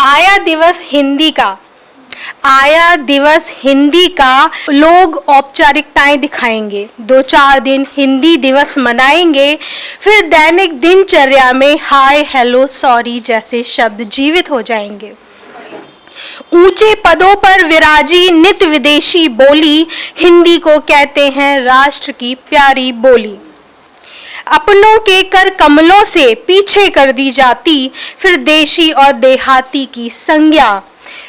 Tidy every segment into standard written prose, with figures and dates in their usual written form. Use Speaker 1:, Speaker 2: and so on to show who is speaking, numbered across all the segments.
Speaker 1: आया दिवस हिंदी का, आया दिवस हिंदी का लोग औपचारिकताएं दिखाएंगे, 2-4 दिन हिंदी दिवस मनाएंगे, फिर दैनिक दिनचर्या में हाय हेलो सॉरी जैसे शब्द जीवित हो जाएंगे। ऊंचे पदों पर विराजी नित विदेशी बोली, हिंदी को कहते हैं राष्ट्र की प्यारी बोली। अपनों के कर कमलों से पीछे कर दी जाती, फिर देशी और देहाती की संज्ञा,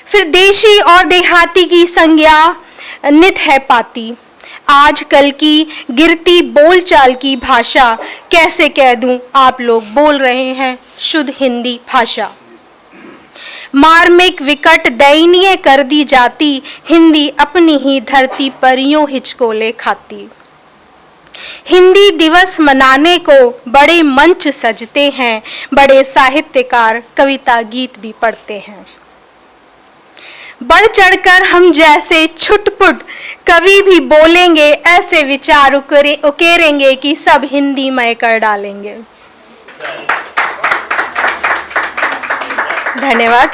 Speaker 1: फिर देशी और देहाती की संज्ञा नित है पाती। आजकल की गिरती बोलचाल की भाषा कैसे कह दूं, आप लोग बोल रहे हैं शुद्ध हिंदी भाषा। मार्मिक विकट दयनीय कर दी जाती, हिंदी अपनी ही धरती पर यूं हिचकोले खाती। हिंदी दिवस मनाने को बड़े मंच सजते हैं, बड़े साहित्यकार कविता गीत भी पढ़ते हैं। बढ़ चढ़कर हम जैसे छुटपुट कवि भी बोलेंगे, ऐसे विचार उकेरेंगे कि सब हिंदी मय कर डालेंगे। धन्यवाद।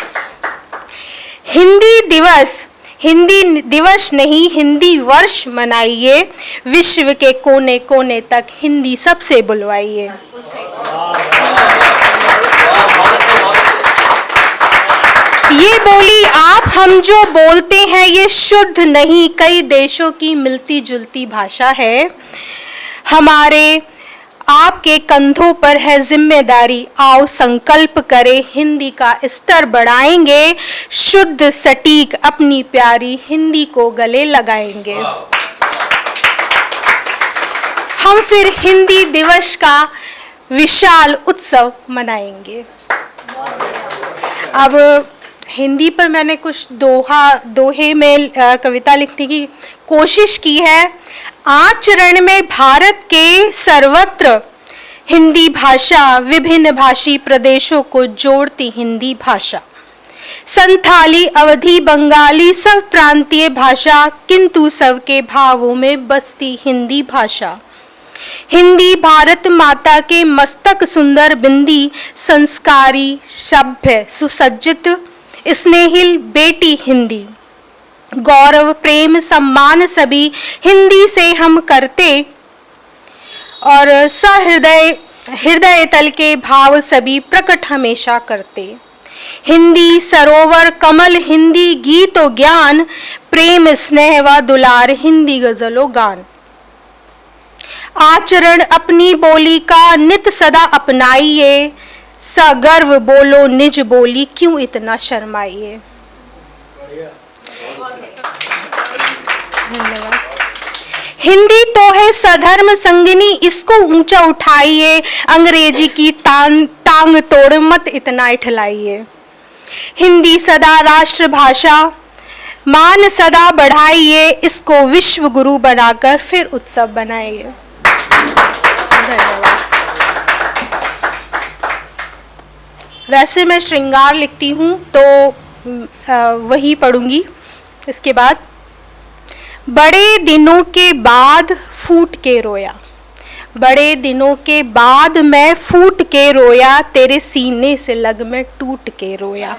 Speaker 1: हिंदी दिवस नहीं, हिंदी वर्ष मनाइए, विश्व के कोने कोने तक हिंदी सबसे बुलवाइए। ये बोली आप हम जो बोलते हैं ये शुद्ध नहीं, कई देशों की मिलती जुलती भाषा है। हमारे आपके कंधों पर है जिम्मेदारी, आओ संकल्प करें हिंदी का स्तर बढ़ाएंगे, शुद्ध सटीक अपनी प्यारी हिंदी को गले लगाएंगे। हम फिर हिंदी दिवस का विशाल उत्सव मनाएंगे। अब हिंदी पर मैंने कुछ दोहे में कविता लिखने की कोशिश की है। आचरण में भारत के सर्वत्र हिंदी भाषा विभिन्न भाषी प्रदेशों को जोड़ती हिंदी भाषा, संथाली अवधी बंगाली सब प्रांतीय भाषा, किंतु सबके भावों में बसती हिंदी भाषा। हिंदी भारत माता के मस्तक सुंदर बिंदी, संस्कारी सभ्य सुसज्जित स्नेहिल बेटी हिंदी। गौरव प्रेम सम्मान सभी हिंदी से हम करते, और हृदय तल के भाव सभी प्रकट हमेशा करते। हिंदी सरोवर कमल हिंदी गीतो ज्ञान, प्रेम स्नेह व दुलार हिंदी गजलो गान। आचरण अपनी बोली का नित सदा अपनाइए, सगर्व बोलो निज बोली क्यों इतना शर्माइए। धन्यवाद। हिंदी तो है सधर्म संगिनी, इसको ऊंचा उठाइए, अंग्रेजी की टांग तोड़ मत इतना इठलाइए। हिंदी सदा राष्ट्र भाषा, मान सदा बढ़ाइए, इसको विश्व गुरु बनाकर फिर उत्सव बनाइए। धन्यवाद। वैसे मैं श्रृंगार लिखती हूँ तो वही पढ़ूंगी इसके बाद। बड़े दिनों के बाद फूट के रोया, बड़े दिनों के बाद मैं फूट के रोया, तेरे सीने से लग में टूट के रोया।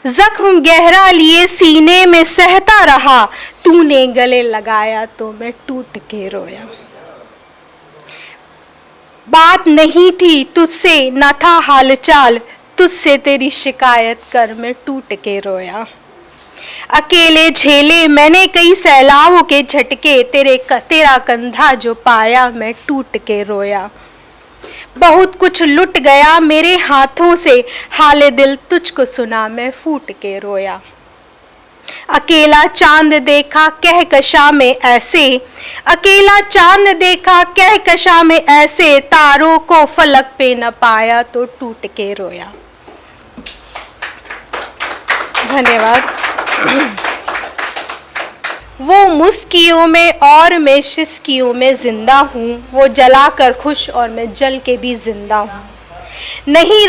Speaker 1: जख्म गहरा लिए सीने में सहता रहा, तूने गले लगाया तो मैं टूट के रोया। बात नहीं थी तुझसे न था हालचाल, तुझसे तेरी शिकायत कर मैं टूट के रोया। अकेले झेले मैंने कई सैलाबों के झटके, तेरा कंधा जो पाया मैं टूट के रोया। बहुत कुछ लुट गया मेरे हाथों से, हाले दिल तुझको सुना मैं फूट के रोया। अकेला चांद देखा कहकशा में ऐसे, अकेला चांद देखा कहकशा में ऐसे, तारों को फलक पे न पाया तो टूट के रोया। धन्यवाद। वो मुस्कियों में और मैं शिस्कियों में जिंदा हूँ, वो जलाकर खुश और मैं जल के भी जिंदा हूँ। नहीं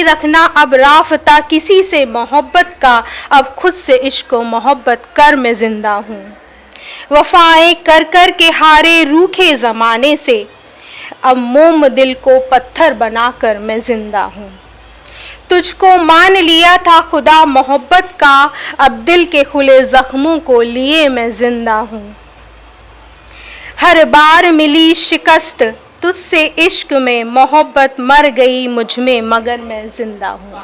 Speaker 1: रखना अब राफता किसी से मोहब्बत का, अब खुद से इश्क व मोहब्बत कर मैं जिंदा हूँ। वफाएं कर कर के हारे रूखे ज़माने से, अब मोम दिल को पत्थर बनाकर मैं जिंदा हूँ। तुझको मान लिया था खुदा मोहब्बत का, अब दिल के खुले जख्मों को लिए मैं जिंदा हूँ। हर बार मिली शिकस्त तुझसे इश्क में, मोहब्बत मर गई मुझ में मगर मैं जिंदा हूँ।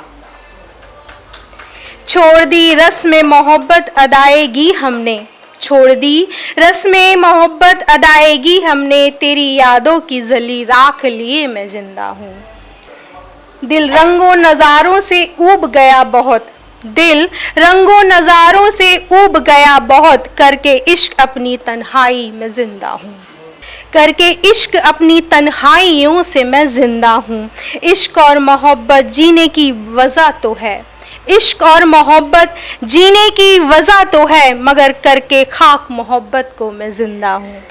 Speaker 1: छोड़ दी रस्म मोहब्बत अदायगी हमने, छोड़ दी रस्म मोहब्बत अदायगी हमने, तेरी यादों की जली राख लिए मैं जिंदा हूँ। दिल रंगों नज़ारों से ऊब गया बहुत, दिल रंगों नज़ारों से ऊब गया बहुत, करके इश्क अपनी तन्हाई में जिंदा हूँ। करके इश्क अपनी तन्हाइयों से मैं जिंदा हूँ। इश्क और मोहब्बत जीने की वजह तो है, इश्क और मोहब्बत जीने की वजह तो है, मगर करके खाक मोहब्बत को मैं जिंदा हूँ।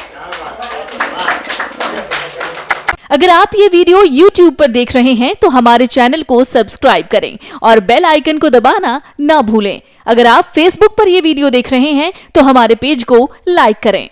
Speaker 2: अगर आप ये वीडियो YouTube पर देख रहे हैं तो हमारे चैनल को सब्सक्राइब करें और बेल आइकन को दबाना ना भूलें। अगर आप Facebook पर ये वीडियो देख रहे हैं तो हमारे पेज को लाइक करें।